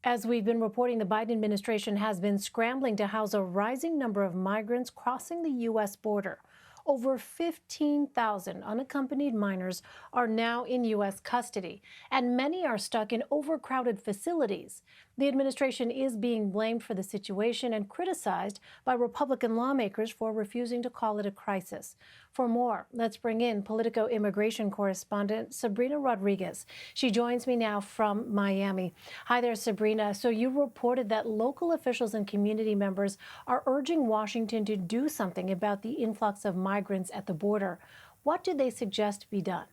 As we've been reporting, the Biden administration has been scrambling to house a rising number of migrants crossing the U.S. border. Over 15,000 unaccompanied minors are now in U.S. custody, and many are stuck in overcrowded facilities. The administration is being blamed for the situation and criticized by Republican lawmakers for refusing to call it a crisis. For more, let's bring in Politico immigration correspondent Sabrina Rodriguez. She joins me now from Miami. Hi there, Sabrina. So you reported that local officials and community members are urging Washington to do something about the influx of migrants at the border. What do they suggest be done?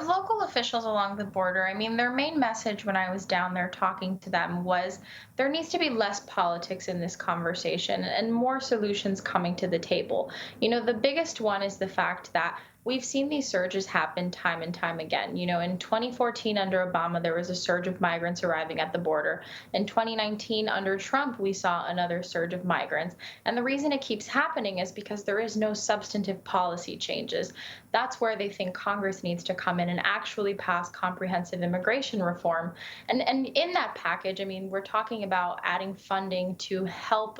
Local officials along the border, I mean, their main message when I was down there talking to them was there needs to be less politics in this conversation and more solutions coming to the table. The biggest one is the fact that we've seen these surges happen time and time again. In 2014 under Obama, there was a surge of migrants arriving at the border. In 2019 under Trump, we saw another surge of migrants. And the reason it keeps happening is because there is no substantive policy changes. That's where they think Congress needs to come in and actually pass comprehensive immigration reform. And in that package, I mean, we're talking about adding funding to help,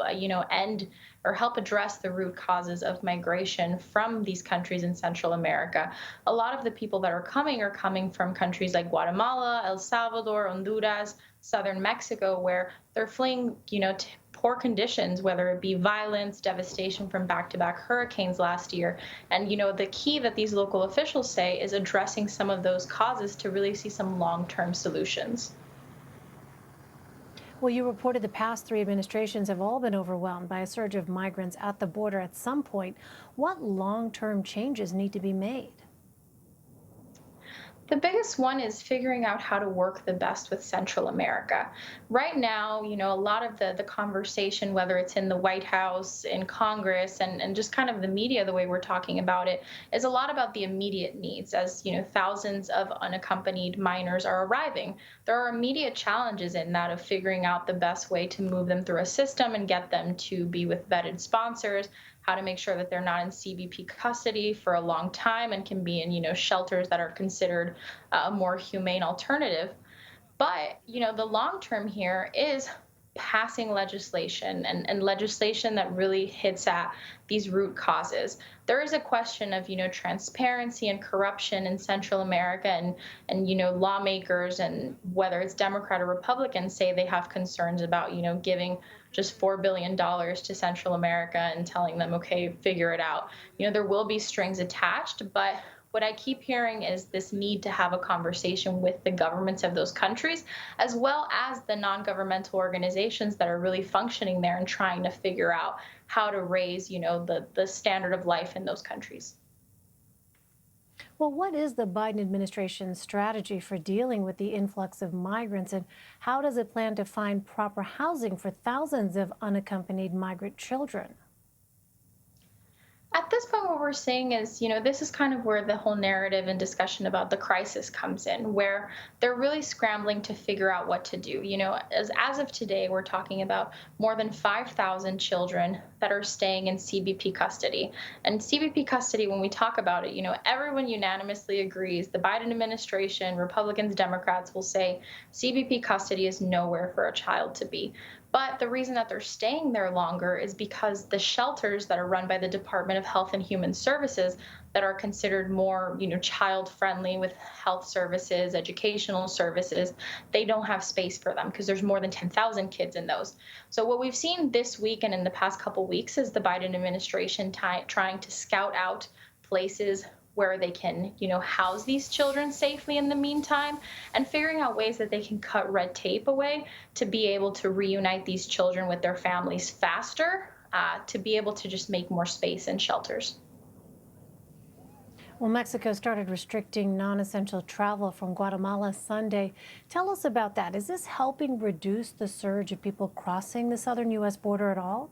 end or help address the root causes of migration from these countries in Central America. A lot of the people that are coming from countries like Guatemala, El Salvador, Honduras, southern Mexico, where they're fleeing, to poor conditions, whether it be violence, devastation from back-to-back hurricanes last year. And, the key that these local officials say is addressing some of those causes to really see some long-term solutions. Well, you reported the past three administrations have all been overwhelmed by a surge of migrants at the border at some point. What long-term changes need to be made? The biggest one is figuring out how to work the best with Central America. Right now, a lot of the conversation, whether it's in the White House, in Congress, and just kind of the media, the way we're talking about it, is a lot about the immediate needs as, thousands of unaccompanied minors are arriving. There are immediate challenges in that of figuring out the best way to move them through a system and get them to be with vetted sponsors, how to make sure that they're not in CBP custody for a long time and can be in, shelters that are considered a more humane alternative. But, the long term here is passing legislation and legislation that really hits at these root causes. There is a question of, transparency and corruption in Central America and lawmakers and whether it's Democrat or Republican say they have concerns about, giving just $4 billion to Central America and telling them, okay, figure it out. There will be strings attached, but what I keep hearing is this need to have a conversation with the governments of those countries, as well as the non-governmental organizations that are really functioning there and trying to figure out how to raise, the standard of life in those countries. Well, what is the Biden administration's strategy for dealing with the influx of migrants, and how does it plan to find proper housing for thousands of unaccompanied migrant children? At this point, what we're seeing is, this is kind of where the whole narrative and discussion about the crisis comes in, where they're really scrambling to figure out what to do. As of today, we're talking about more than 5,000 children that are staying in CBP custody. And CBP custody, when we talk about it, everyone unanimously agrees. The Biden administration, Republicans, Democrats will say CBP custody is nowhere for a child to be. But the reason that they're staying there longer is because the shelters that are run by the Department of Health and Human Services that are considered more, child friendly with health services, educational services, they don't have space for them because there's more than 10,000 kids in those. So what we've seen this week and in the past couple weeks is the Biden administration trying to scout out places where they can, house these children safely in the meantime, and figuring out ways that they can cut red tape away to be able to reunite these children with their families faster, to be able to just make more space in shelters. Well, Mexico started restricting non-essential travel from Guatemala Sunday. Tell us about that. Is this helping reduce the surge of people crossing the southern U.S. border at all?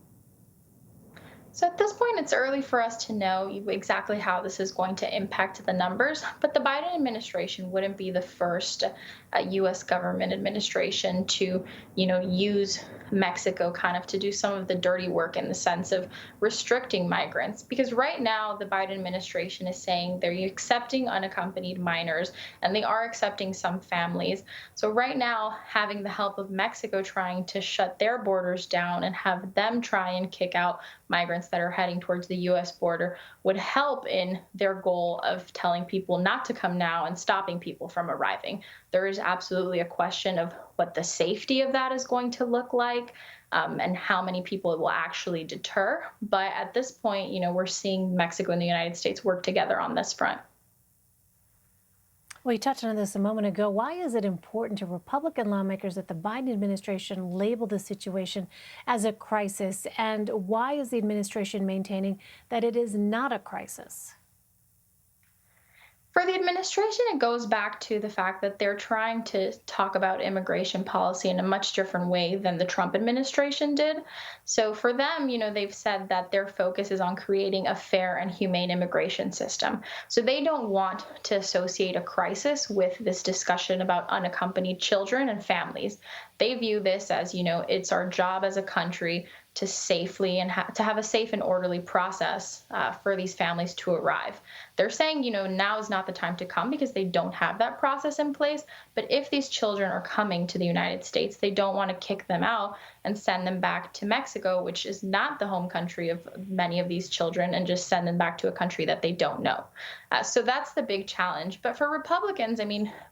So at this point, it's early for us to know exactly how this is going to impact the numbers, but the Biden administration wouldn't be the first U.S. government administration to, use Mexico kind of to do some of the dirty work in the sense of restricting migrants. Because right now, the Biden administration is saying they're accepting unaccompanied minors and they are accepting some families. So right now, having the help of Mexico trying to shut their borders down and have them try and kick out migrants that are heading towards the US border would help in their goal of telling people not to come now and stopping people from arriving. There is absolutely a question of what the safety of that is going to look like. And how many people it will actually deter. But at this point, we're seeing Mexico and the United States work together on this front. Well, you touched on this a moment ago. Why is it important to Republican lawmakers that the Biden administration label the situation as a crisis? And why is the administration maintaining that it is not a crisis? For the administration, it goes back to the fact that they're trying to talk about immigration policy in a much different way than the Trump administration did. So for them, they've said that their focus is on creating a fair and humane immigration system. So they don't want to associate a crisis with this discussion about unaccompanied children and families. They view this as, it's our job as a country to safely and to have a safe and orderly process for these families to arrive. They're saying, now is not the time to come because they don't have that process in place. But if these children are coming to the United States, they don't want to kick them out and send them back to Mexico, which is not the home country of many of these children, and just send them back to a country that they don't know. So that's the big challenge. But for Republicans,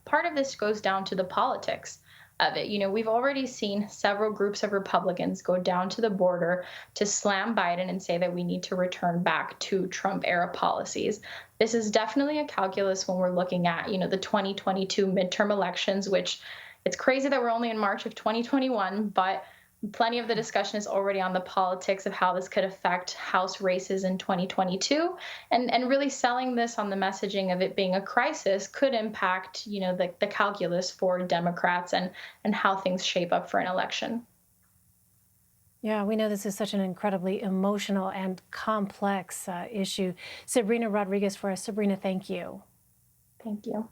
part of this goes down to the politics of it. We've already seen several groups of Republicans go down to the border to slam Biden and say that we need to return back to Trump era policies. This is definitely a calculus when we're looking at, the 2022 midterm elections, which it's crazy that we're only in March of 2021, but plenty of the discussion is already on the politics of how this could affect House races in 2022. And really selling this on the messaging of it being a crisis could impact, the calculus for Democrats and how things shape up for an election. Yeah, we know this is such an incredibly emotional and complex issue. Sabrina Rodriguez for us. Sabrina, thank you. Thank you.